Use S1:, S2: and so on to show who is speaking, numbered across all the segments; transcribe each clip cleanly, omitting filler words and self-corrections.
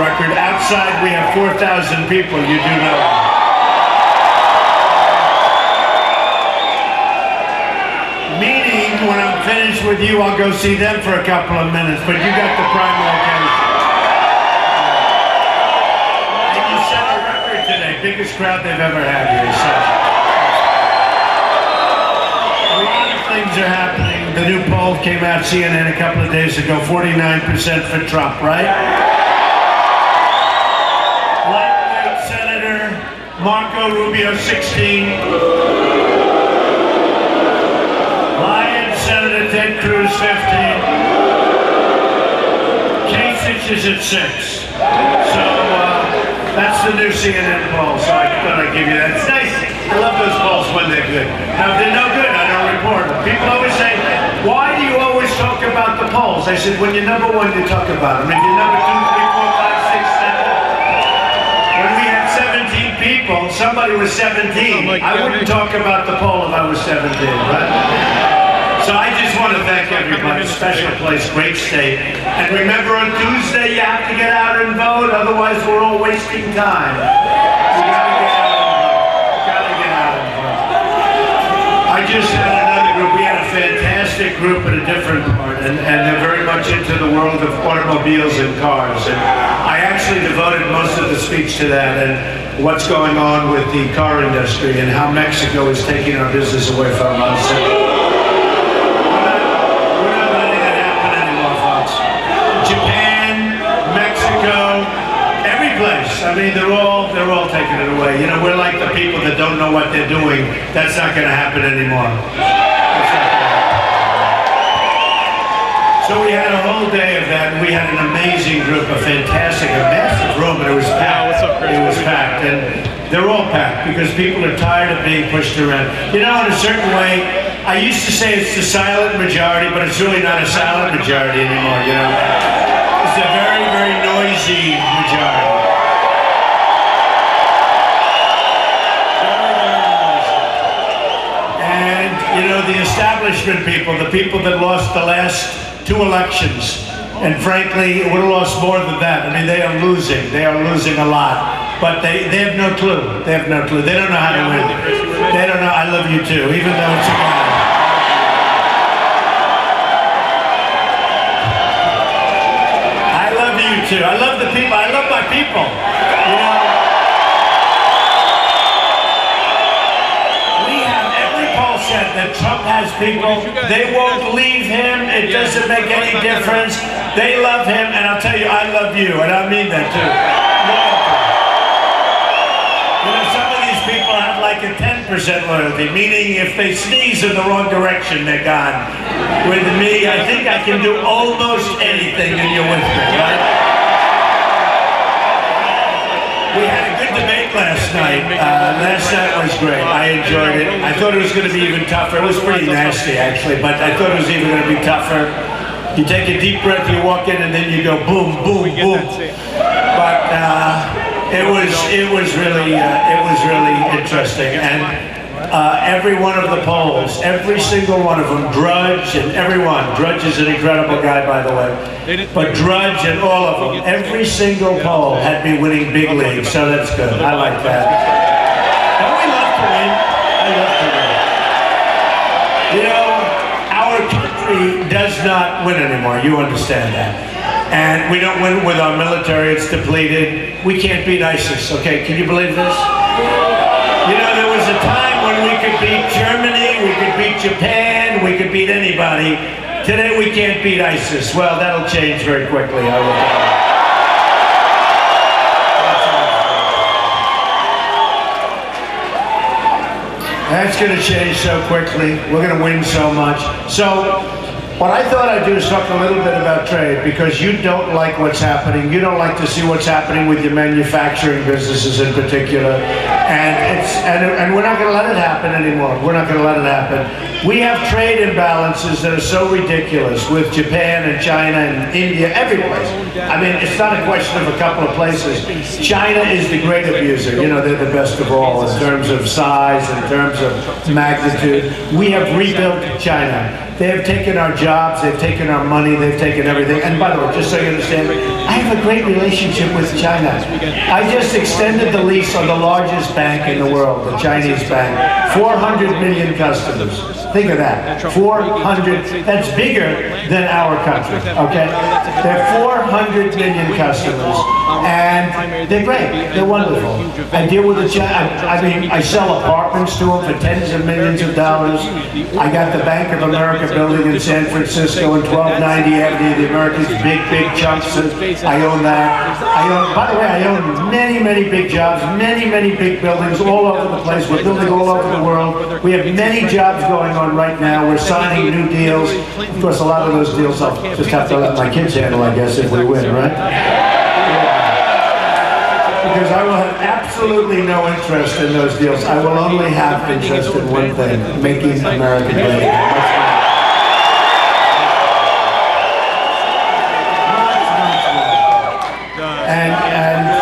S1: record. Outside, we have 4,000 people, you do know. Meaning, when I'm finished with you, I'll go see them for a couple of minutes, but you got the prime location. And you set a record today, biggest crowd they've ever had here. So. A lot of things are happening. The new poll came out, CNN, a couple of days ago, 49% for Trump, right? Lightweight Senator Marco Rubio, 16. Ted Cruz, 15. Kasich is at 6. So that's the new CNN poll. So I thought I'd give you that. It's nice. I love those polls when they're good. Now, if they're no good, I don't report them. People always say, why do you always talk about the polls? I said, when you're number one, you talk about them. If you're number 2, 3, 4, 5, 6, 7. When we had 17 people, somebody was 17. I wouldn't talk about the poll if I was 17, right? So I just want to thank everybody. Special place, great state. And remember, on Tuesday, you have to get out and vote, otherwise we're all wasting time. You gotta get out and vote. You gotta get out and vote. I just had another group. We had a fantastic group at a different part, and they're very much into the world of automobiles and cars. And I actually devoted most of the speech to that and what's going on with the car industry and how Mexico is taking our business away from us. I mean, they're all taking it away. You know, we're like the people that don't know what they're doing. That's not going to happen anymore. So we had a whole day of that, and we had an amazing group, a massive room, and it was packed. It was packed, and they're all packed because people are tired of being pushed around. You know, in a certain way, I used to say it's the silent majority, but it's really not a silent majority anymore, you know. It's a very, very noisy majority. You know, the establishment people, the people that lost the last 2 elections, and frankly, would have lost more than that. I mean, they are losing. They are losing a lot. But they have no clue. They have no clue. They don't know how to win. They don't know. I love you too, even though it's a guy. I love you too. I love the people. I love my people. You know? That Trump has people, they won't leave him, it doesn't make any difference, they love him, and I'll tell you, I love you, and I mean that too. You know, some of these people have like a 10% loyalty, meaning if they sneeze in the wrong direction, they're gone. With me, I think I can do almost anything, and you're with me, right? We had a good debate last night. Last night was great. I enjoyed it. I thought it was going to be even tougher. It was pretty nasty, actually, but I thought it was even going to be tougher. You take a deep breath, you walk in, and then you go boom, boom, boom. But it was really interesting. And every one of the polls, every single one of them, Drudge and everyone. Drudge is an incredible guy, by the way. But Drudge and all of them, every single poll had me winning big leagues, so that's good. I like that. Don't we love to win? I love to win. You know, our country does not win anymore. You understand that. And we don't win with our military. It's depleted. We can't beat ISIS, okay? Can you believe this? You know, there was a time when we could beat Germany, we could beat Japan, we could beat anybody. Today we can't beat ISIS. Well, that'll change very quickly, I will tell you. That's going to change so quickly. We're going to win so much. So, what I thought I'd do is talk a little bit about trade, because you don't like what's happening. You don't like to see what's happening with your manufacturing businesses in particular. And we're not going to let it happen anymore. We're not going to let it happen. We have trade imbalances that are so ridiculous with Japan and China and India, every place. I mean, it's not a question of a couple of places. China is the great abuser. You know, they're the best of all in terms of size, in terms of magnitude. We have rebuilt China. They have taken our jobs, they've taken our money, they've taken everything. And by the way, just so you understand, I have a great relationship with China. I just extended the lease on the largest bank in the world, the Chinese bank. 400 million customers. Think of that. 400, that's bigger than our country, okay? They're 400 million customers, and they're great. They're wonderful. I deal with the I sell apartments to them for tens of millions of dollars. I got the Bank of America building in San Francisco and 1290 Avenue of the Americas, big chunks. I own that. By the way, I own many big jobs, many big buildings all over the place. We're building all over the world. We have many jobs going on right now. We're signing new deals. Of course, a lot of those deals I'll just have to let my kids handle, I guess, if we win, right? Because I will have absolutely no interest in those deals. I will only have interest in one thing, making America great. And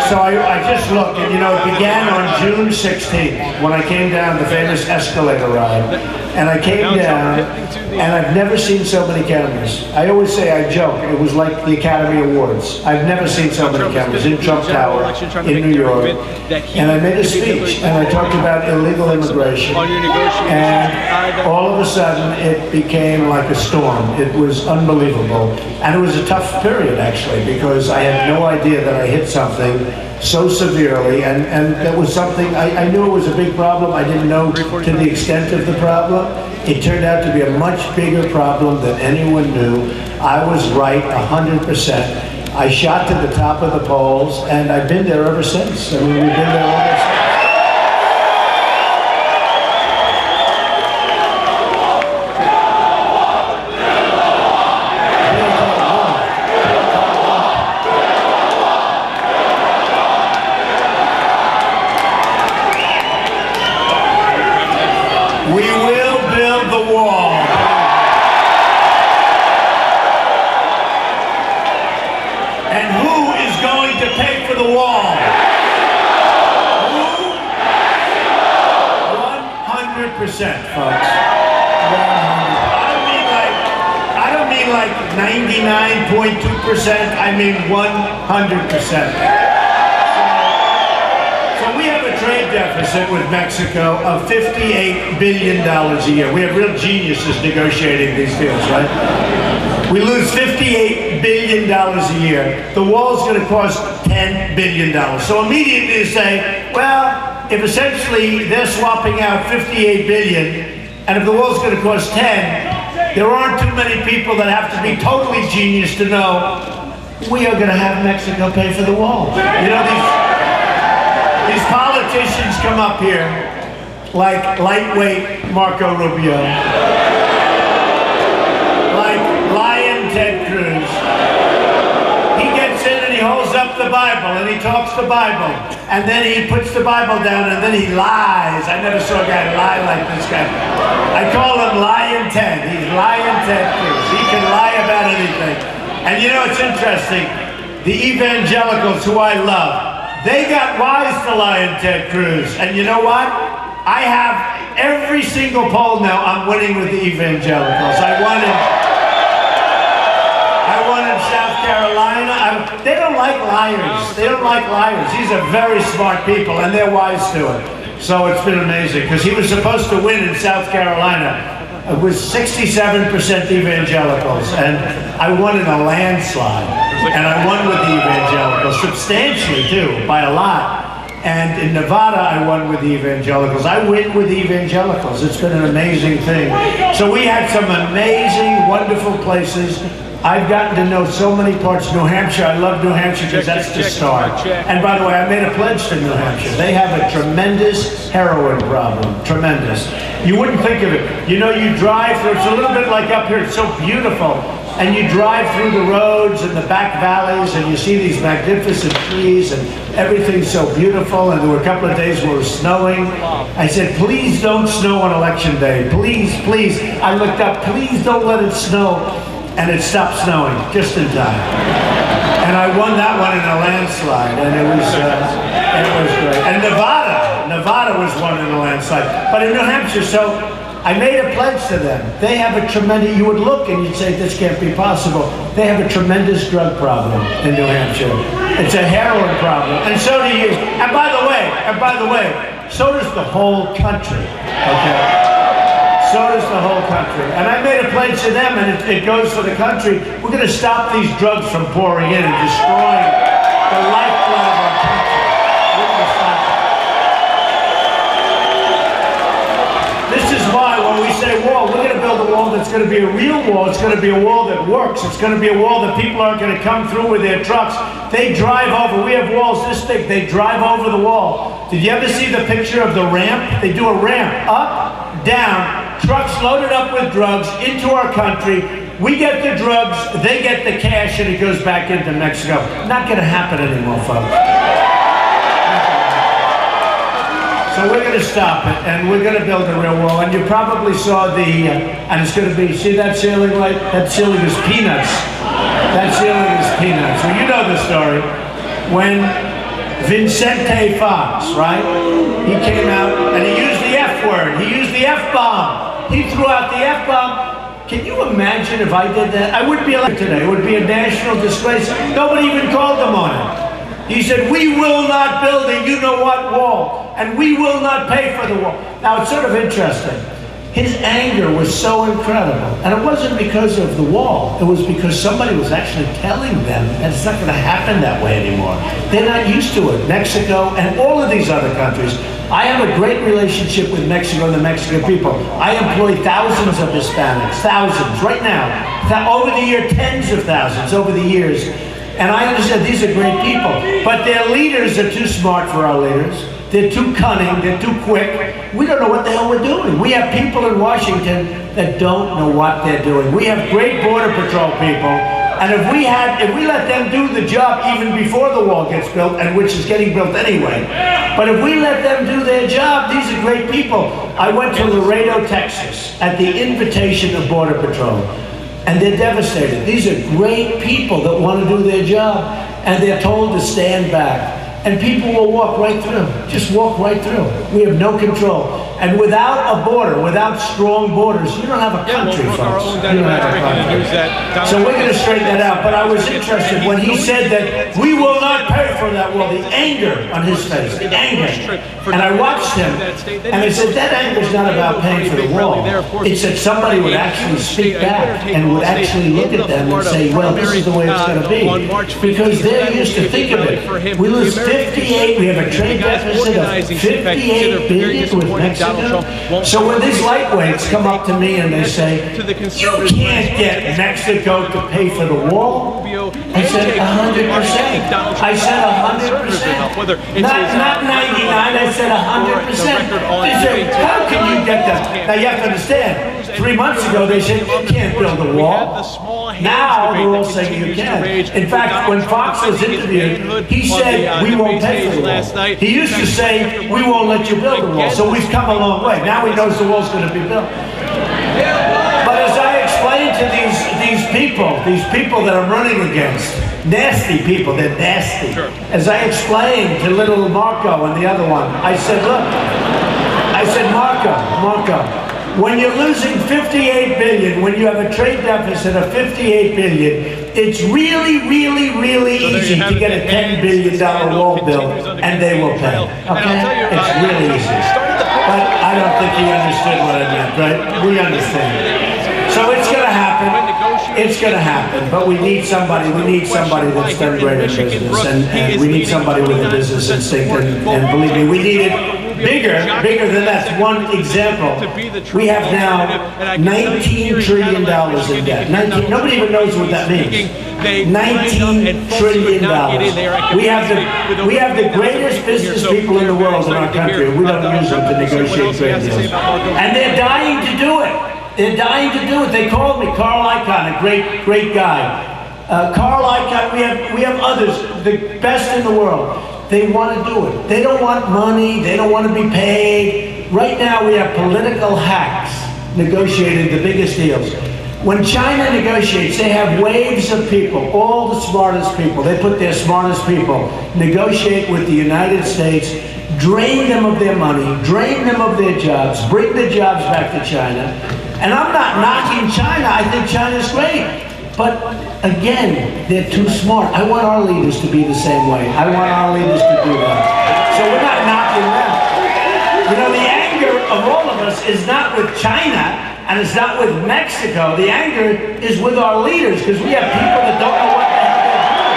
S1: so I just looked, and it began on June 16th when I came down the famous escalator ride. And I came down, and I've never seen so many cameras. I always say, I joke, it was like the Academy Awards. I've never seen so many cameras in Trump Tower, in New York. And I made a speech, and I talked about illegal immigration. And all of a sudden, it became like a storm. It was unbelievable. And it was a tough period, actually, because I had no idea that I hit something so severely, and that was something, I knew it was a big problem. I didn't know to the extent of the problem. It turned out to be a much bigger problem than anyone knew. I was right 100%. I shot to the top of the polls, and I've been there ever since. I mean, we've been there ever since. We will build the wall. And who is going to pay for the wall? Who? 100%, folks. 100%. I don't mean like 99.2%. I mean 100%. We have a trade deficit with Mexico of $58 billion a year. We have real geniuses negotiating these deals, right? We lose $58 billion a year. The wall's going to cost $10 billion. So immediately you say, well, if essentially they're swapping out $58 billion, and if the wall's going to cost 10, there aren't too many people that have to be totally genius to know we are going to have Mexico pay for the wall. You know, these politicians come up here like lightweight Marco Rubio, like Lion Ted Cruz. He gets in and he holds up the Bible and he talks the Bible, and then he puts the Bible down and then he lies. I never saw a guy lie like this guy. I call him Lion Ted. He's Lion Ted Cruz. He can lie about anything. And it's interesting. The evangelicals who I love, they got wise to Lion Ted Cruz. And you know what? I have every single poll now. I'm winning with the evangelicals. I won in South Carolina. They don't like liars. They don't like liars. These are very smart people, and they're wise to it. So it's been amazing, because he was supposed to win in South Carolina. It was 67% evangelicals, and I won in a landslide. And I won with the evangelicals, substantially too, by a lot. And in Nevada, I won with the evangelicals. I win with the evangelicals. It's been an amazing thing. So we had some amazing, wonderful places. I've gotten to know so many parts of New Hampshire. I love New Hampshire because that's the start. And by the way, I made a pledge to New Hampshire. They have a tremendous heroin problem. Tremendous. You wouldn't think of it. You drive through, it's a little bit like up here, it's so beautiful. And you drive through the roads and the back valleys, and you see these magnificent trees, and everything's so beautiful. And there were a couple of days where it was snowing. I said, please don't snow on election day. Please, please. I looked up, please don't let it snow. And it stopped snowing just in time. And I won that one in a landslide, and it was great. And Nevada was won in a landslide. But in New Hampshire, so I made a pledge to them. They have a tremendous, you would look and you'd say, this can't be possible. They have a tremendous drug problem in New Hampshire. It's a heroin problem, and so do you. And by the way, so does the whole country, okay? So does the whole country. And I made a pledge to them, and it goes for the country. We're going to stop these drugs from pouring in and destroying the lifeblood of our country. We're going to stop it. This is why when we say wall, we're going to build a wall that's going to be a real wall. It's going to be a wall that works. It's going to be a wall that people aren't going to come through with their trucks. They drive over. We have walls this big. They drive over the wall. Did you ever see the picture of the ramp? They do a ramp up, down, trucks loaded up with drugs into our country. We get the drugs, they get the cash, and it goes back into Mexico. Not going to happen anymore, folks. So we're going to stop it, and we're going to build a real wall. And you probably saw and it's going to be, see that ceiling light? That ceiling is peanuts. That ceiling is peanuts. Well, you know the story. When Vicente Fox, right? He came out, and he used the F word. He used the F-bomb. He threw out the F-bomb. Can you imagine if I did that? I wouldn't be elected today. It would be a national disgrace. Nobody even called him on it. He said, we will not build a you-know-what wall, and we will not pay for the wall. Now, it's sort of interesting. His anger was so incredible, and it wasn't because of the wall. It was because somebody was actually telling them that it's not going to happen that way anymore. They're not used to it. Mexico and all of these other countries. I have a great relationship with Mexico and the Mexican people. I employ thousands of Hispanics, thousands, right now. Over the year, tens of thousands over the years. And I understand these are great people, but their leaders are too smart for our leaders. They're too cunning, they're too quick. We don't know what the hell we're doing. We have people in Washington that don't know what they're doing. We have great Border Patrol people, and if we let them do the job even before the wall gets built, and which is getting built anyway, but if we let them do their job, these are great people. I went to Laredo, Texas, at the invitation of Border Patrol. And they're devastated. These are great people that want to do their job, and they're told to stand back. And people will walk right through, just walk right through. We have no control. And without a border, without strong borders, you don't have a country, folks. You don't have a country. So we're going to straighten that out. But I was interested when he said that we will not pay for that wall, the anger on his face, the anger. And I watched him, and I said, that anger is not about paying for the wall. It's that somebody would actually speak back and would actually look at them and say, well, this is the way it's going to be. Because they're used to think of it. We lose 58, we have a trade deficit of 58 billion with Mexico. So when these lightweights come up to me and they say, you can't get Mexico to pay for the wall, I said 100%. I said 100%. Not 99, I said 100%. They said, how can you get that? Now you have to understand, 3 months ago they said, you can't build a wall. Now they're all saying you can. In fact, when Fox was interviewed, he said, we won't pay for the wall. He used to say, we won't let you build the wall. So we've come a long way. Now he knows the wall's going to be built. But as I explained to these people that I'm running against, nasty people, they're nasty. Sure. As I explained to little Marco and the other one, I said, look, Marco, when you're losing 58 billion, when you have a trade deficit of 58 billion, it's really, really, really easy to get a $10 billion wall built, and they will pay. Okay? It's really easy. But I don't think he understood what I meant, right? We understand. So it's going to happen. It's going to happen. But we need somebody that's done great in business, and we need somebody with a business instinct. And believe me, we need it. Bigger than that. One example, we have now $19 trillion in debt. Nobody even knows what that means. $19 trillion. We have the greatest business people in the world in our country. We don't use them to negotiate trade deals. And they're dying to do it. They're dying to do it. They called me, Carl Icahn, a great guy. Carl Icahn, we have others, the best in the world. They want to do it. They don't want money. They don't want to be paid. Right now, we have political hacks negotiating the biggest deals. When China negotiates, they have waves of people, all the smartest people. They put their smartest people, negotiate with the United States, drain them of their money, drain them of their jobs, bring the jobs back to China. And I'm not knocking China. I think China's great. But again, they're too smart. I want our leaders to be the same way. I want our leaders to do that. So we're not knocking them. You know, the anger of all of us is not with China, and it's not with Mexico. The anger is with our leaders, because we have people that don't know what the hell they're doing.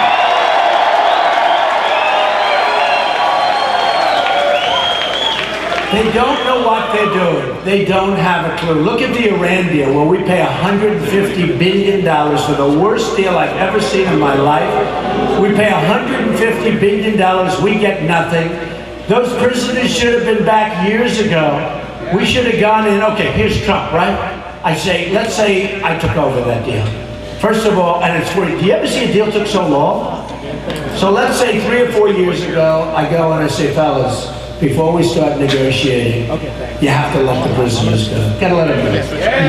S1: They don't know what they're doing. They don't have a clue. Look at the Iran deal, where we pay $150 billion for the worst deal I've ever seen in my life. We pay $150 billion, we get nothing. Those prisoners should have been back years ago. We should have gone in, okay, here's Trump, right? I say, let's say I took over that deal. First of all, and it's weird, do you ever see a deal took so long? So let's say 3 or 4 years ago, I go and I say, fellas, before we start negotiating, you have to let the prisoners go. Gotta let them go.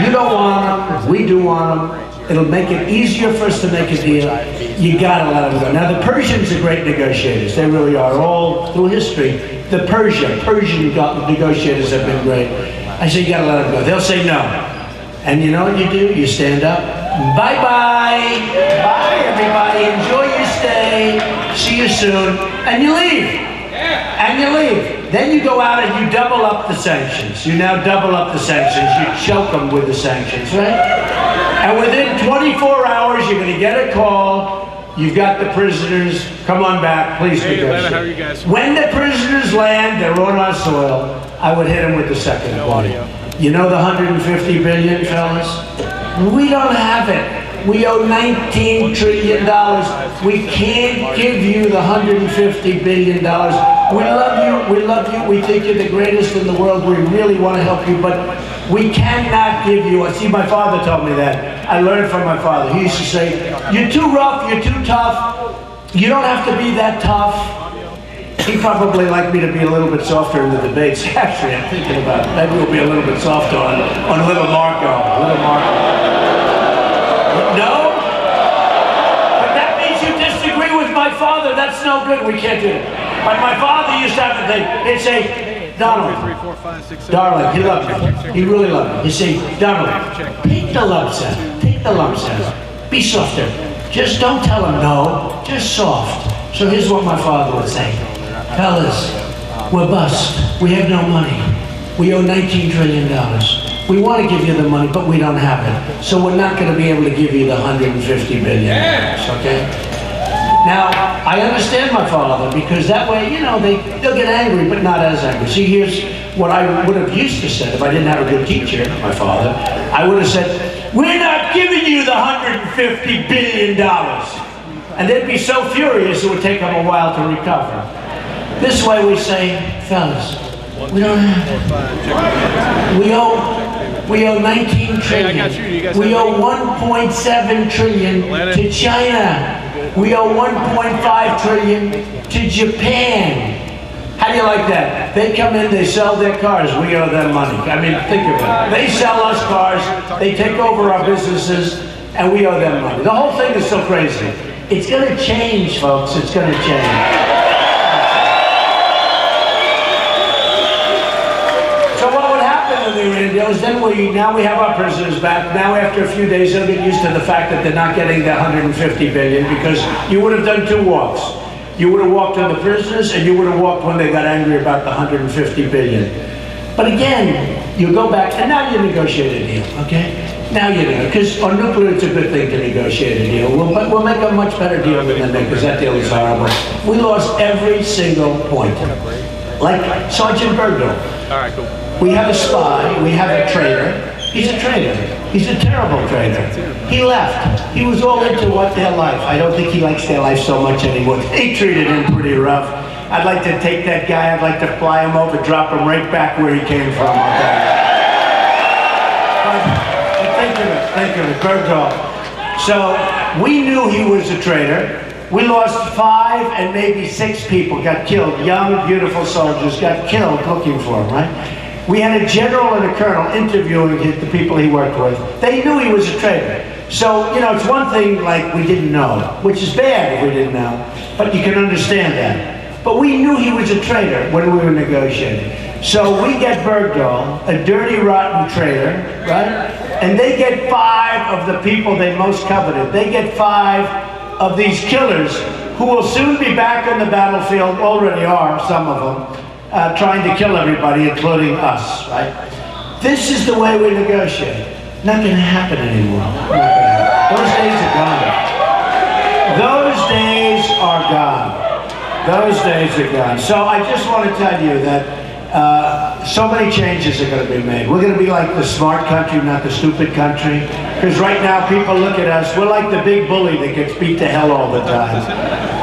S1: You don't want them, we do want them. It'll make it easier for us to make a deal. You gotta let them go. Now the Persians are great negotiators. They really are. All through history, the Persian negotiators have been great. I say, you gotta let them go. They'll say no. And you know what you do? You stand up. Bye-bye. Bye, everybody. Enjoy your stay. See you soon. And you leave. And you leave. Then you go out and you double up the sanctions. You now double up the sanctions. You choke them with the sanctions, right? And within 24 hours, you're going to get a call. You've got the prisoners. Come on back. Please negotiate. When the prisoners land, they're on our soil, I would hit them with the second one. You know the $150 billion, fellas? We don't have it. We owe $19 trillion. We can't give you the $150 billion. We love you, we think you're the greatest in the world, we really want to help you, but we cannot give you, see, my father told me that. I learned from my father. He used to say, you're too rough, you're too tough, you don't have to be that tough. He'd probably like me to be a little bit softer in the debates. Actually, I'm thinking about it. Maybe we'll be a little bit softer on little Marco. No? But that means you disagree with my father. That's no good. We can't do it. But my father used to have to think. He'd say, Donald, darling, he loved me. He really loved me. He'd say, Donald, take the lumps out. Take the lumps out. Be softer. Just don't tell him no. Just soft. So here's what my father would say. Fellas, we're bust. We have no money. We owe $19 trillion. We want to give you the money, but we don't have it. So we're not going to be able to give you the $150 billion, okay? Now, I understand my father, because that way, you know, they'll get angry, but not as angry. See, here's what I would have used to say if I didn't have a good teacher, my father. I would have said, we're not giving you the $150 billion. And they'd be so furious it would take them a while to recover. This way we say, fellas, we don't have it. We owe $19 trillion. We owe $1.7 trillion to China. We owe $1.5 trillion to Japan. How do you like that? They come in, they sell their cars, we owe them money. I mean, think of it. They sell us cars, they take over our businesses, and we owe them money. The whole thing is so crazy. It's going to change, folks. It's going to change. Then now we have our prisoners back. Now after a few days they'll get used to the fact that they're not getting the $150 billion, because you would have done 2 walks. You would have walked on the prisoners, and you would have walked when they got angry about the $150 billion. But again, you go back and now you negotiate a deal, okay? Now you know, because on nuclear it's a good thing to negotiate a deal. We'll make a much better deal than they make, because that deal is horrible. We lost every single point. Like Sergeant Bergdorf.
S2: All right, cool.
S1: We have a spy, we have a traitor. He's a traitor. He's a terrible traitor. He left. He was all into their life. I don't think he likes their life so much anymore. They treated him pretty rough. I'd like to take that guy, I'd like to fly him over, drop him right back where he came from. Okay? But think of it, Bergdorf. So we knew he was a traitor. We lost 5 and maybe 6 people got killed. Young, beautiful soldiers got killed looking for him, right? We had a general and a colonel interviewing the people he worked with. They knew he was a traitor. So, you know, it's one thing like we didn't know, which is bad if we didn't know, but you can understand that. But we knew he was a traitor when we were negotiating. So we get Bergdahl, a dirty, rotten traitor, right? And they get 5 of the people they most coveted. They get 5 of these killers who will soon be back on the battlefield, already are, some of them, trying to kill everybody, including us, right? This is the way we negotiate. Not going to happen anymore. Those days are gone. Those days are gone. Those days are gone. So I just want to tell you that so many changes are going to be made. We're going to be like the smart country, not the stupid country. Because right now people look at us, we're like the big bully that gets beat to hell all the time.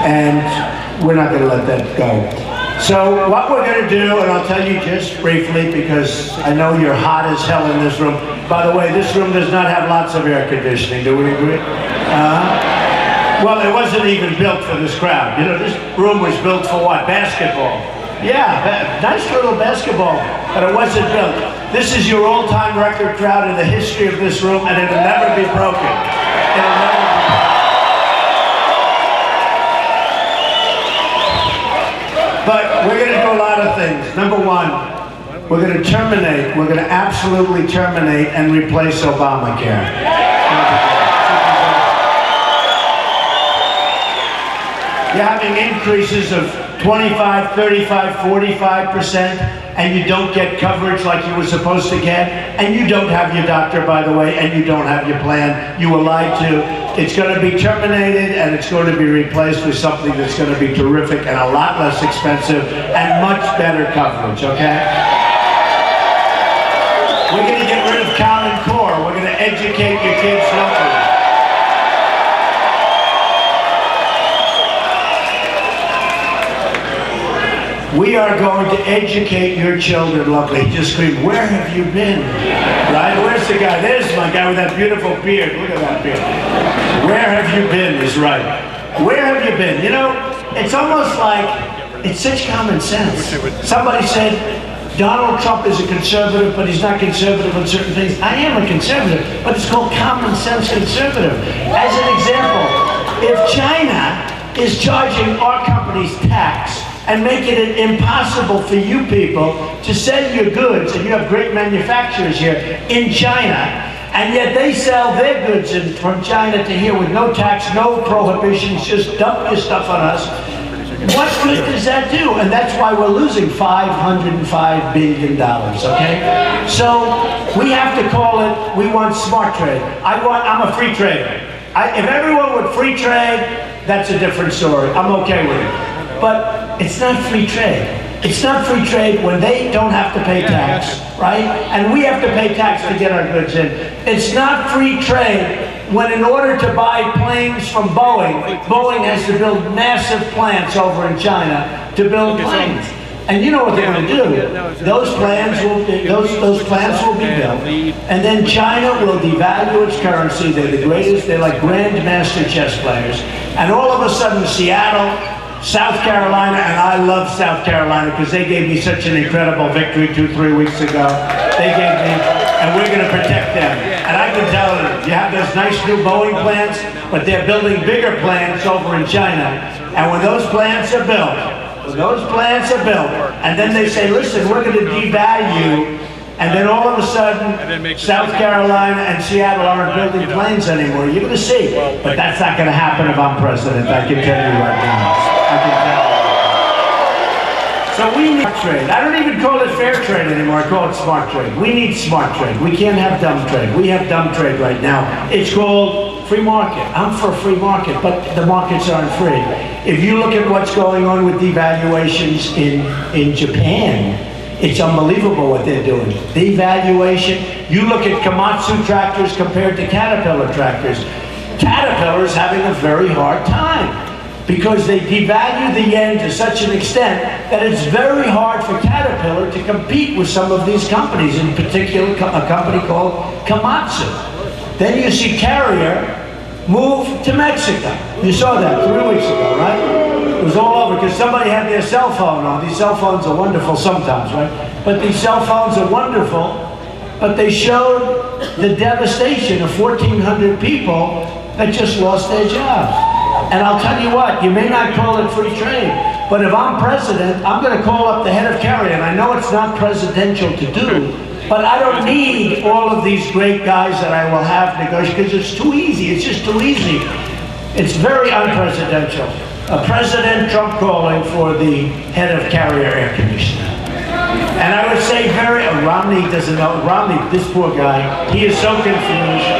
S1: And we're not going to let that go. So what we're going to do, and I'll tell you just briefly, because I know you're hot as hell in this room. By the way, this room does not have lots of air conditioning, do we agree? Well, it wasn't even built for this crowd. You know, this room was built for what? Basketball. Yeah, nice little basketball, but it wasn't built. This is your all-time record crowd in the history of this room, and it'll never be broken. It'll never be broken. But we're going to do a lot of things. Number one, we're going to terminate, we're going to absolutely terminate and replace Obamacare. You're having increases of 25, 35, 45%, and you don't get coverage like you were supposed to get, and you don't have your doctor, by the way, and you don't have your plan. You were lied to. It's going to be terminated, and it's going to be replaced with something that's going to be terrific and a lot less expensive and much better coverage, okay? We're going to get rid of Common Core. We're going to educate your kids locally. We are going to educate your children locally. He just screamed, where have you been? Right? Where's the guy? There's my guy with that beautiful beard. Look at that beard. Where have you been is right. Where have you been? You know, it's almost like, it's such common sense. Somebody said, Donald Trump is a conservative, but he's not conservative on certain things. I am a conservative, but it's called common sense conservative. As an example, if China is charging our companies tax and making it impossible for you people to sell your goods, and you have great manufacturers here in China, and yet they sell their goods from China to here with no tax, no prohibitions, just dump your stuff on us. What good does that do? And that's why we're losing $505 billion, okay? So we have to call it, we want smart trade. I'm a free trader. If everyone would free trade, that's a different story. I'm okay with it. But it's not free trade. It's not free trade when they don't have to pay tax, right? And we have to pay tax to get our goods in. It's not free trade when, in order to buy planes from Boeing, Boeing has to build massive plants over in China to build planes. And you know what they're going to do? Those plants will be built, and then China will devalue its currency. They're the greatest. They're like grandmaster chess players. And all of a sudden, Seattle, South Carolina, and I love South Carolina because they gave me such an incredible victory 2-3 weeks ago. They gave me, and we're going to protect them. And I can tell you, you have those nice new Boeing plants, but they're building bigger plants over in China. And when those plants are built, and then they say, listen, we're going to devalue, and then all of a sudden, South Carolina and Seattle aren't building planes anymore. You're going to see. But that's not going to happen if I'm president, I can tell you right now. I can tell you. So we need trade. I don't even call it fair trade anymore. I call it smart trade. We need smart trade. We can't have dumb trade. We have dumb trade right now. It's called free market. I'm for a free market, but the markets aren't free. If you look at what's going on with devaluations in Japan, it's unbelievable what they're doing. Devaluation. You look at Komatsu tractors compared to Caterpillar tractors. Caterpillar's having a very hard time because they devalue the yen to such an extent that it's very hard for Caterpillar to compete with some of these companies, in particular a company called Komatsu. Then you see Carrier move to Mexico. You saw that 3 weeks ago, right? It was all over because somebody had their cell phone on. These cell phones are wonderful sometimes, right? But these cell phones are wonderful, but they showed the devastation of 1,400 people that just lost their jobs. And I'll tell you what, you may not call it free trade, But if I'm president, I'm going to call up the head of carrier, and I know it's not presidential to do, but I don't need all of these great guys that I will have negotiate, because it's too easy. It's just too easy. It's very unpresidential. President Trump calling for the head of carrier air conditioner. And I would say Romney doesn't know. Romney, this poor guy, he is so confused.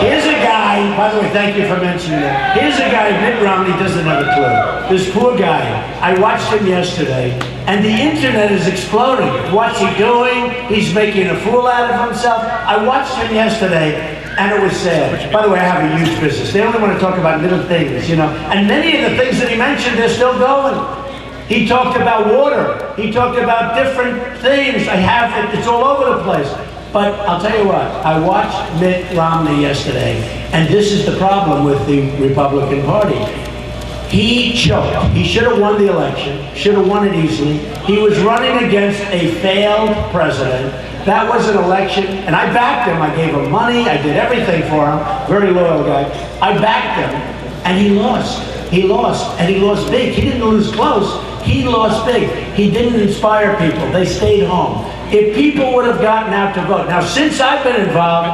S1: Here's a guy, by the way, thank you for mentioning that. Here's a guy, Mitt Romney, doesn't have a clue. This poor guy, I watched him yesterday, and the internet is exploding. What's he doing? He's making a fool out of himself. I watched him yesterday, and it was sad. By the way, I have a huge business. They only want to talk about little things, you know. And many of the things that he mentioned, they're still going. He talked about water. He talked about different things. It's all over the place. But I'll tell you what, I watched Mitt Romney yesterday, and this is the problem with the Republican Party. He choked. He should have won the election, should have won it easily. He was running against a failed president. That was an election, and I backed him. I gave him money. I did everything for him. Very loyal guy. I backed him, and he lost. He lost, and he lost big. He didn't lose close. He lost big. He didn't inspire people. They stayed home. If people would have gotten out to vote. Now, since I've been involved,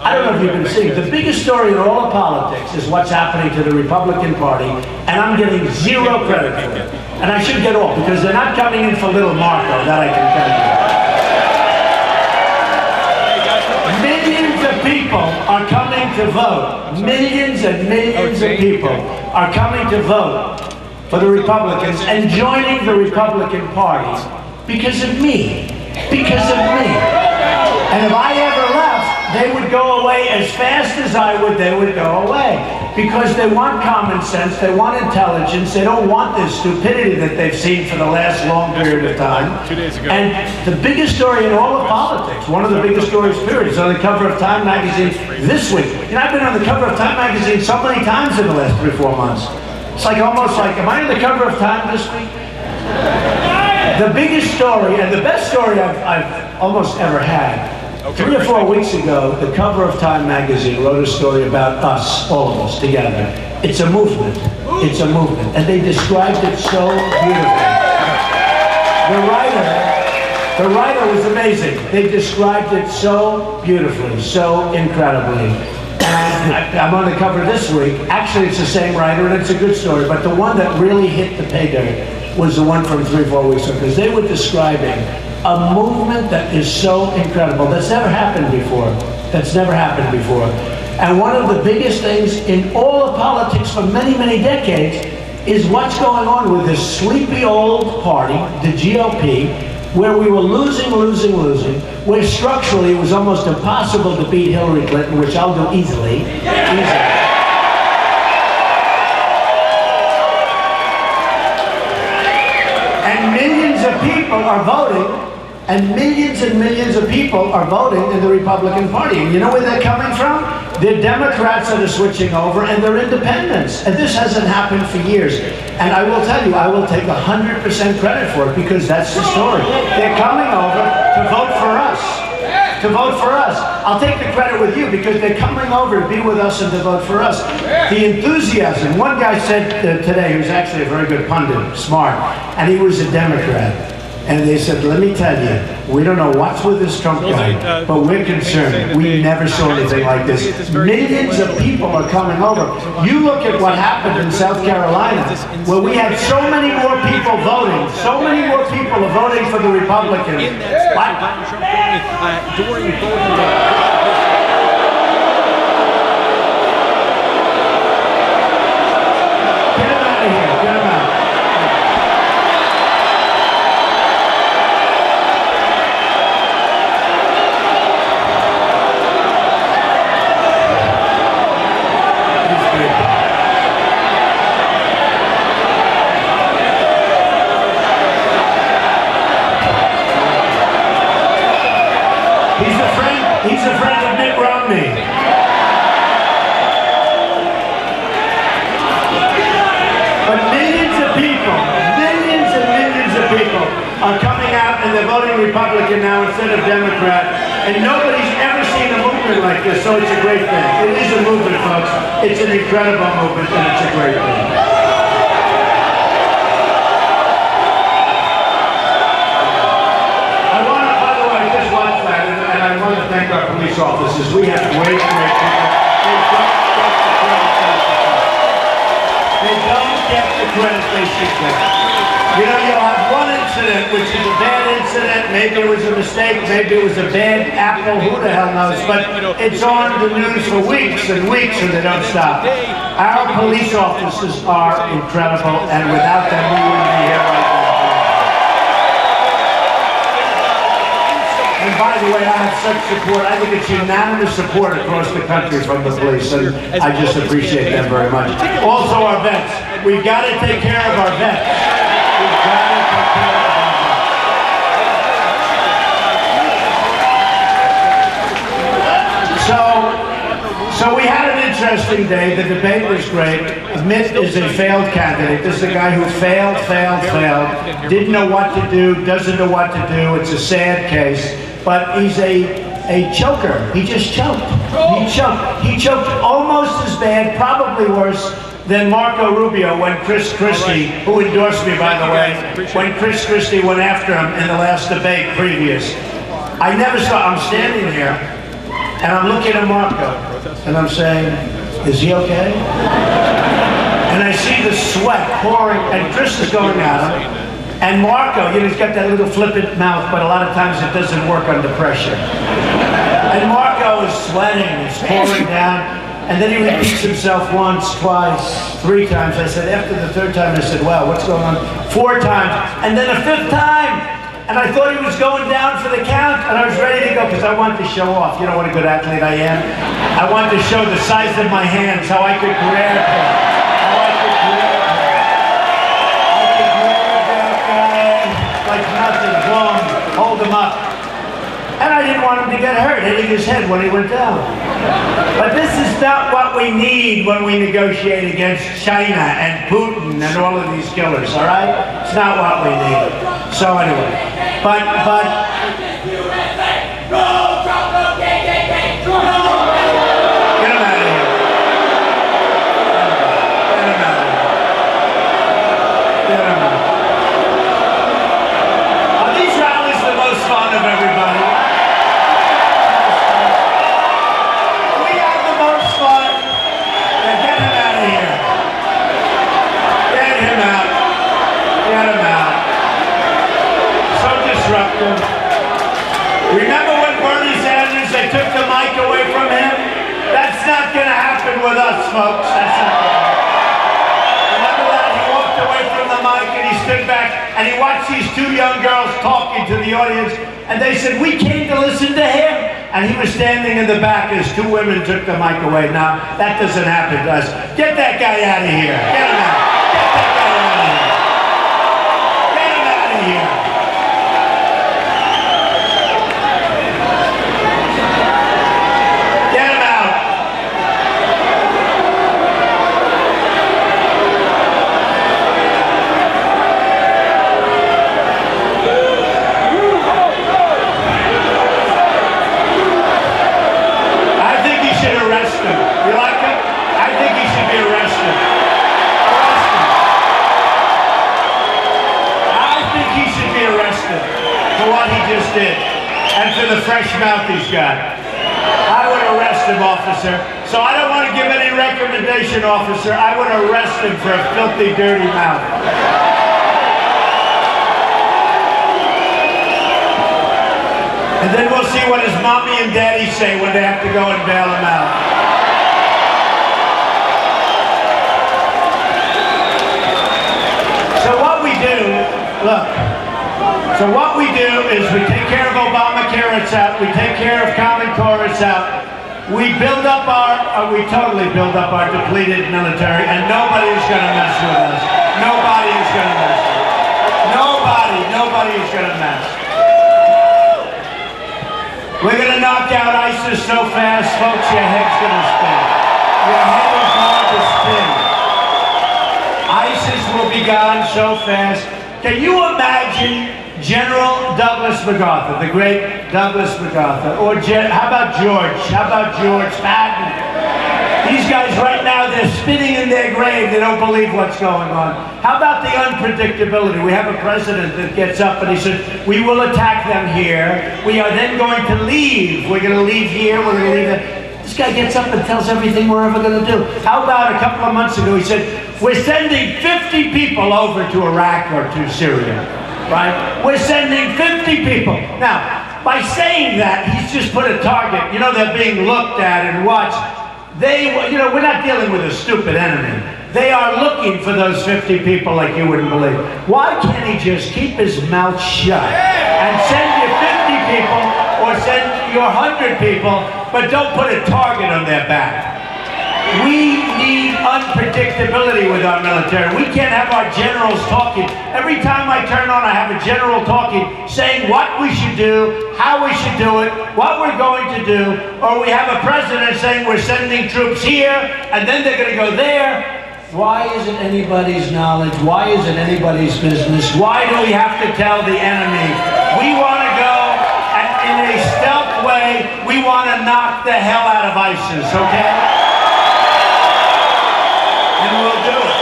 S1: I don't know if you've been seeing, the biggest story in all of politics is what's happening to the Republican Party, and I'm getting zero credit for it. And I should get all, because they're not coming in for little Marco, that I can tell you. Millions of people are coming to vote. Millions and millions of people are coming to vote for the Republicans and joining the Republican Party because of me. Because of me. And if I ever left, they would go away as fast as I would, they would go away. Because they want common sense, they want intelligence, they don't want this stupidity that they've seen for the last long period of time.
S2: 2 days ago.
S1: And the biggest story in all of politics, one of the biggest stories, period, is on the cover of Time magazine this week. You know, I've been on the cover of Time magazine so many times in the last 3 or 4 months. It's like almost like, am I on the cover of Time this week? The biggest story, and the best story I've almost ever had, 3 or 4 weeks ago, the cover of Time magazine wrote a story about us, all of us, together. It's a movement. It's a movement. And they described it so beautifully. The writer was amazing. They described it so beautifully, so incredibly. And I'm on the cover this week. Actually, it's the same writer, and it's a good story, but the one that really hit the pay dirt was the one from 3 or 4 weeks ago, because they were describing a movement that is so incredible, that's never happened before. That's never happened before. And one of the biggest things in all of politics for many, many decades is what's going on with this sleepy old party, the GOP, where we were losing, where structurally it was almost impossible to beat Hillary Clinton, which I'll do easily. And millions of people are voting, and millions of people are voting in the Republican Party. And you know where they're coming from? They're Democrats that are switching over, and they're independents. And this hasn't happened for years. And I will tell you, I will take 100% credit for it, because that's the story. They're coming over to vote for us. To vote for us. I'll take the credit with you, because they're coming over to be with us and to vote for us. The enthusiasm. One guy said today, he was actually a very good pundit, smart, and he was a Democrat. And they said, let me tell you, we don't know what's with this Trump guy, but we're concerned. We never saw anything like this. Millions of people are coming over. You look at what happened in South Carolina, where we had so many more people voting. So many more people are voting for the Republicans.
S2: During voting.
S1: He's a friend of Mitt Romney. But millions of people are coming out and they're voting Republican now instead of Democrat. And nobody's ever seen a movement like this, so it's a great thing. It is a movement, folks. It's an incredible movement, and it's a great thing. police officers. We have great people. They don't get the credit they should get. You know, you'll have one incident, which is a bad incident. Maybe it was a mistake. Maybe it was a bad apple. Who the hell knows? But it's on the news for weeks and weeks, and they don't stop. Our police officers are incredible, and without them, we wouldn't be here right now. And by the way, I have such support. I think it's unanimous support across the country from the police, and I just appreciate them very much. Also, our vets. We've got to take care of our vets. We've got to take care of our vets. So we had an interesting day. The debate was great. Mitt is a failed candidate. This is a guy who failed. Didn't know what to do, doesn't know what to do. It's a sad case. But he's a choker. He just choked. He choked almost as bad, probably worse, than Marco Rubio when Chris Christie, who endorsed me, by the way, when Chris Christie went after him in the last debate previous. I never saw, I'm standing here, and I'm looking at Marco, and I'm saying, is he okay? And I see the sweat pouring, and Chris is going at him. And Marco, you know, he's got that little flippant mouth, but a lot of times it doesn't work under pressure. And Marco is sweating, it's pouring down, and then he repeats himself once, twice, 3 times. I said, after the 3rd time, I said, wow, what's going on? 4 times, and then a 5th time. And I thought he was going down for the count, and I was ready to go because I wanted to show off. You know what a good athlete I am? I wanted to show the size of my hands, how I could grab him. Like nothing, boom, hold him up. And I didn't want him to get hurt, hitting his head when he went down. But this is not what we need when we negotiate against China and Putin and all of these killers, all right? It's not what we need. So anyway, but get him out of here. Get him out. Fun of everybody. We have the most fun. Now get him out of here. Get him out. Get him out. So disruptive. Remember when Bernie Sanders, they took the mic away from him? That's not going to happen with us, folks. That's not going to happen. Remember that? He walked away from the mic and he stood back and he watched these 2 young girls talking to the audience, and they said, we came to listen to him. And he was standing in the back as 2 women took the mic away. Now, that doesn't happen to us. Get that guy out of here. Get him out. Get that guy out of here. Get him out of here. Get him out. And for the fresh mouth he's got. I would arrest him, officer. So I don't want to give any recommendation, officer. I would arrest him for a filthy, dirty mouth. And then we'll see what his mommy and daddy say when they have to go and bail him out. So what we do, look. So what we do is we take care of Obamacare, it's out. We take care of Common Core, it's out. We build up we totally build up our depleted military, and nobody is going to mess with us. Nobody is going to mess with us. Nobody is going to mess. We're going to knock out ISIS so fast, folks, your head's going to spin. Your head is going to spin. ISIS will be gone so fast. Can you imagine General Douglas MacArthur, the great Douglas MacArthur, or how about George? How about George Patton? These guys right now, they're spinning in their grave. They don't believe what's going on. How about the unpredictability? We have a president that gets up and he said, we will attack them here. We are then going to leave. We're going to leave here. We're going to leave there. This guy gets up and tells everything we're ever going to do. How about a couple of months ago, he said, we're sending 50 people over to Iraq or to Syria, right? We're sending 50 people. Now, by saying that, he's just put a target. You know, they're being looked at and watched. We're not dealing with a stupid enemy. They are looking for those 50 people like you wouldn't believe. Why can't he just keep his mouth shut and send you 50 people or send you 100 people, but don't put a target on their back? We need unpredictability with our military. We can't have our generals talking. Every time I turn on, I have a general talking, saying what we should do, how we should do it, what we're going to do, or we have a president saying we're sending troops here, and then they're going to go there. Why isn't anybody's knowledge? Why isn't anybody's business? Why do we have to tell the enemy? We want to go, and in a stealth way, we want to knock the hell out of ISIS, okay? And we'll do it.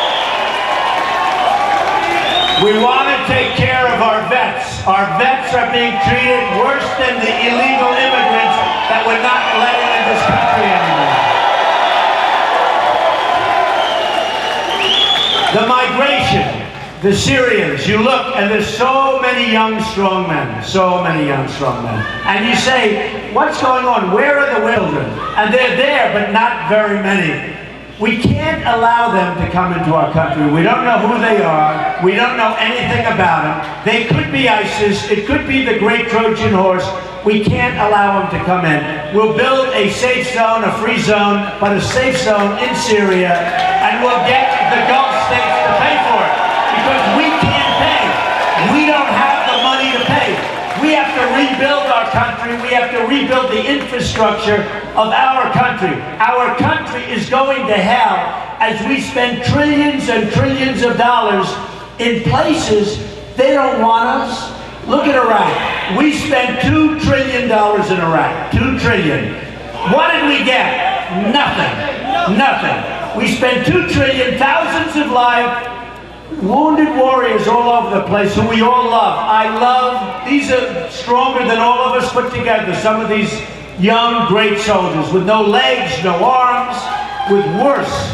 S1: We want to take care of our vets. Our vets are being treated worse than the illegal immigrants that we're not letting in this country anymore. The migration, the Syrians, you look and there's so many young, strong men, so many young, strong men. And you say, what's going on? Where are the children? And they're there, but not very many. We can't allow them to come into our country. We don't know who they are. We don't know anything about them. They could be ISIS. It could be the great Trojan horse. We can't allow them to come in. We'll build a safe zone, a free zone, but a safe zone in Syria, and we'll get the Gulf states to pay for it. Because we can't pay. We don't have the money to pay. We have to rebuild our country. We have to rebuild the infrastructure of our country. Our country is going to hell as we spend trillions and trillions of dollars in places they don't want us. Look at Iraq. We spent $2 trillion in Iraq. $2 trillion. What did we get? Nothing. Nothing. We spent $2 trillion, thousands of lives, wounded warriors all over the place who we all love. I love. These are stronger than all of us put together. Some of these young, great soldiers with no legs, no arms, with worse.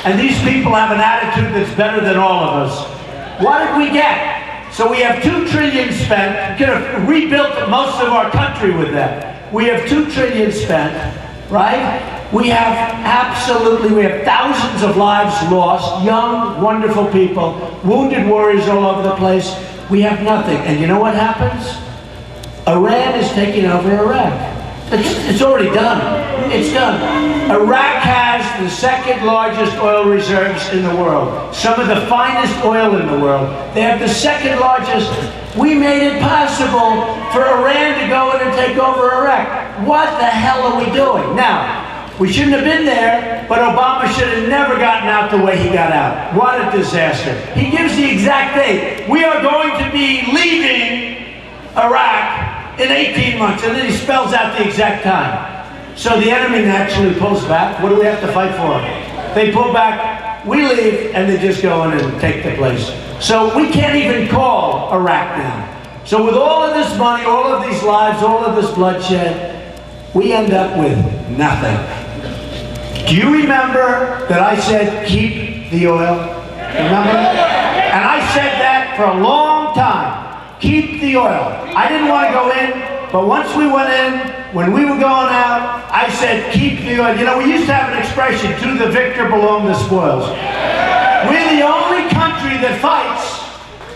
S1: And these people have an attitude that's better than all of us. What did we get? So we have $2 trillion spent. We could have rebuilt most of our country with that. We have $2 trillion spent, right? We have thousands of lives lost, young, wonderful people, wounded warriors all over the place. We have nothing. And you know what happens? Iran is taking over Iraq. It's already done. It's done. Iraq has the second largest oil reserves in the world. Some of the finest oil in the world. They have the second largest. We made it possible for Iran to go in and take over Iraq. What the hell are we doing? Now, we shouldn't have been there, but Obama should have never gotten out the way he got out. What a disaster. He gives the exact date. We are going to be leaving Iraq in 18 months, and then he spells out the exact time. So the enemy naturally pulls back. What do we have to fight for? They pull back, we leave, and they just go in and take the place. So we can't even call Iraq now. So with all of this money, all of these lives, all of this bloodshed, we end up with nothing. Do you remember that I said, keep the oil? Remember? And I said that for a long time. Keep the oil. I didn't want to go in, but once we went in, when we were going out, I said, keep the oil. You know, we used to have an expression, to the victor belong the spoils. We're the only country that fights.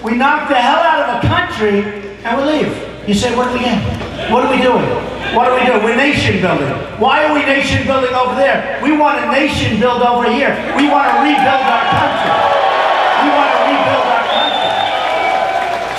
S1: We knock the hell out of a country, and we leave. You say, what do we get? What are we doing? What do we do? We're nation building. Why are we nation building over there? We want a nation build over here. We want to rebuild our country. We want to rebuild our country.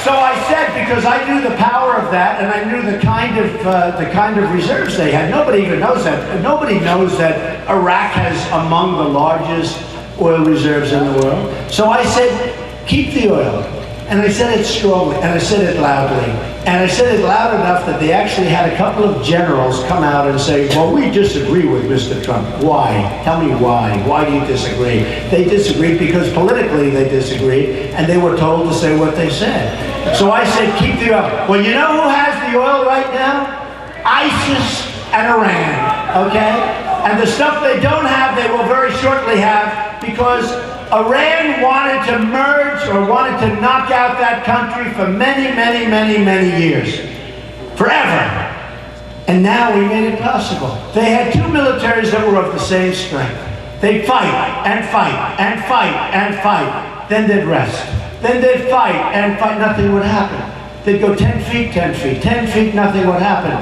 S1: So I said, because I knew the power of that, and I knew the kind of reserves they had. Nobody even knows that. Nobody knows that Iraq has among the largest oil reserves in the world. So I said, keep the oil. And I said it strongly, and I said it loudly. And I said it loud enough that they actually had a couple of generals come out and say, well, we disagree with Mr. Trump. Why? Tell me why. Why do you disagree? They disagreed because politically they disagreed, and they were told to say what they said. So I said, keep the oil. Well, you know who has the oil right now? ISIS and Iran, okay? And the stuff they don't have, they will very shortly have, because Iran wanted to merge or wanted to knock out that country for many, many, many, many years. Forever. And now we made it possible. They had two militaries that were of the same strength. They'd fight and fight and fight and fight. Then they'd rest. Then they'd fight and fight. Nothing would happen. They'd go 10 feet, 10 feet, 10 feet, nothing would happen.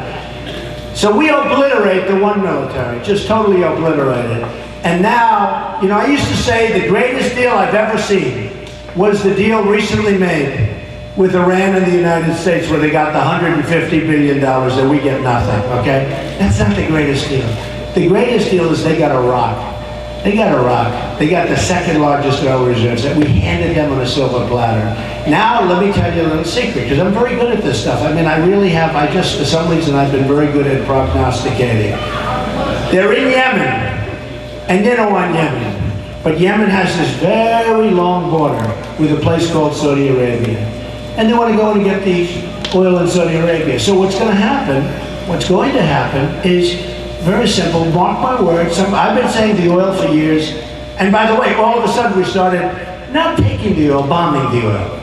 S1: So we obliterate the one military, just totally obliterate it. And now, you know, I used to say the greatest deal I've ever seen was the deal recently made with Iran and the United States, where they got the $150 billion and we get nothing, okay? That's not the greatest deal. The greatest deal is they got Iraq. They got Iraq. They got the second largest oil reserves that we handed them on a silver platter. Now, let me tell you a little secret, because I'm very good at this stuff. I mean, I really have, for some reason, I've been very good at prognosticating. They're in Yemen. And you don't want Yemen. But Yemen has this very long border with a place called Saudi Arabia. And they want to go and get the oil in Saudi Arabia. So what's going to happen is very simple. Mark my words. I've been saying the oil for years. And by the way, all of a sudden we started not taking the oil, bombing the oil.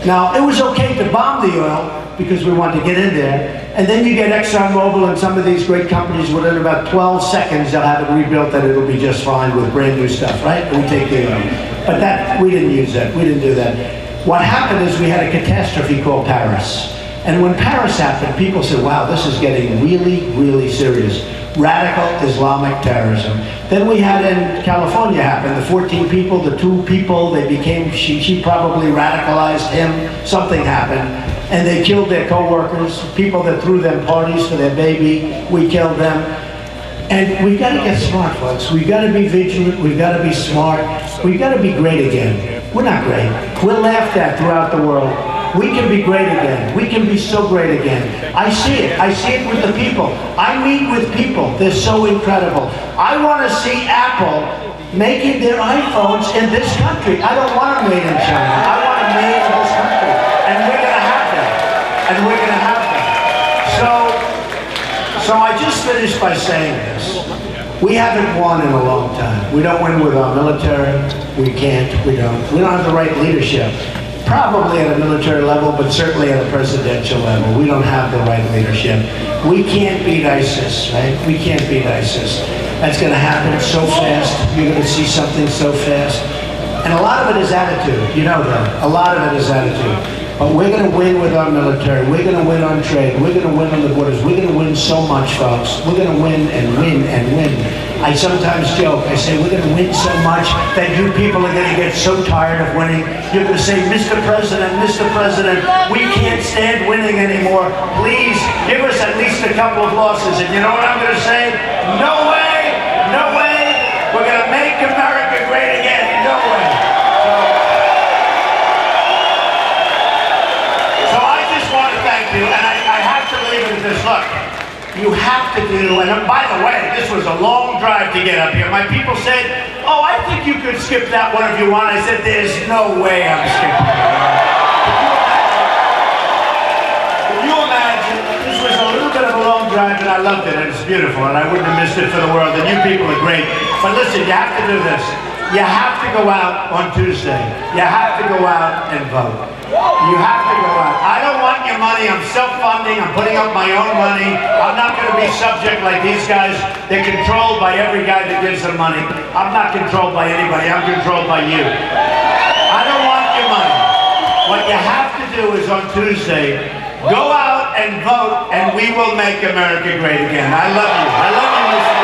S1: Now, it was okay to bomb the oil because we wanted to get in there. And then you get ExxonMobil and some of these great companies within about 12 seconds they'll have it rebuilt and it'll be just fine with brand new stuff, right? And we take the oil. But we didn't use that. We didn't do that. What happened is we had a catastrophe called Paris. And when Paris happened, people said, wow, this is getting really, really serious. Radical Islamic terrorism. Then we had in California happen, the 14 people, the 2 people, they became, she probably radicalized him, something happened. And they killed their co-workers, people that threw them parties for their baby, we killed them. And we've got to get smart, folks. We've got to be vigilant, we've got to be smart, we've got to be great again. We're not great. We're laughed at throughout the world. We can be great again. We can be so great again. I see it with the people. I meet with people, they're so incredible. I want to see Apple making their iPhones in this country. I don't want them made in China. I want them made in this country. And we're going to have them. And we're going to have them. So I just finished by saying this. We haven't won in a long time. We don't win with our military. We can't. We don't have the right leadership. Probably at a military level, but certainly at a presidential level. We don't have the right leadership. We can't beat ISIS, right? We can't beat ISIS. That's going to happen so fast. You're going to see something so fast. And a lot of it is attitude. You know that. A lot of it is attitude. But we're going to win with our military. We're going to win on trade. We're going to win on the borders. We're going to win so much, folks. We're going to win and win and win. I sometimes joke. I say, we're going to win so much that you people are going to get so tired of winning. You're going to say, Mr. President, we can't stand winning anymore. Please give us at least a couple of losses. And you know what I'm going to say? No way, no way. We're going to make America great again. No way. So I just want to thank you, and I have to leave it at this. Look. You have to do, and by the way, this was a long drive to get up here. My people said, oh, I think you could skip that one if you want. I said, there's no way I'm skipping it. Can you imagine? This was a little bit of a long drive, and I loved it, and it's beautiful, and I wouldn't have missed it for the world, and you people are great. But listen, you have to do this. You have to go out on Tuesday. You have to go out and vote. You have to go out. I don't want your money. I'm self-funding. I'm putting up my own money. I'm not going to be subject like these guys. They're controlled by every guy that gives them money. I'm not controlled by anybody. I'm controlled by you. I don't want your money. What you have to do is on Tuesday, go out and vote, and we will make America great again. I love you. I love you, Mr.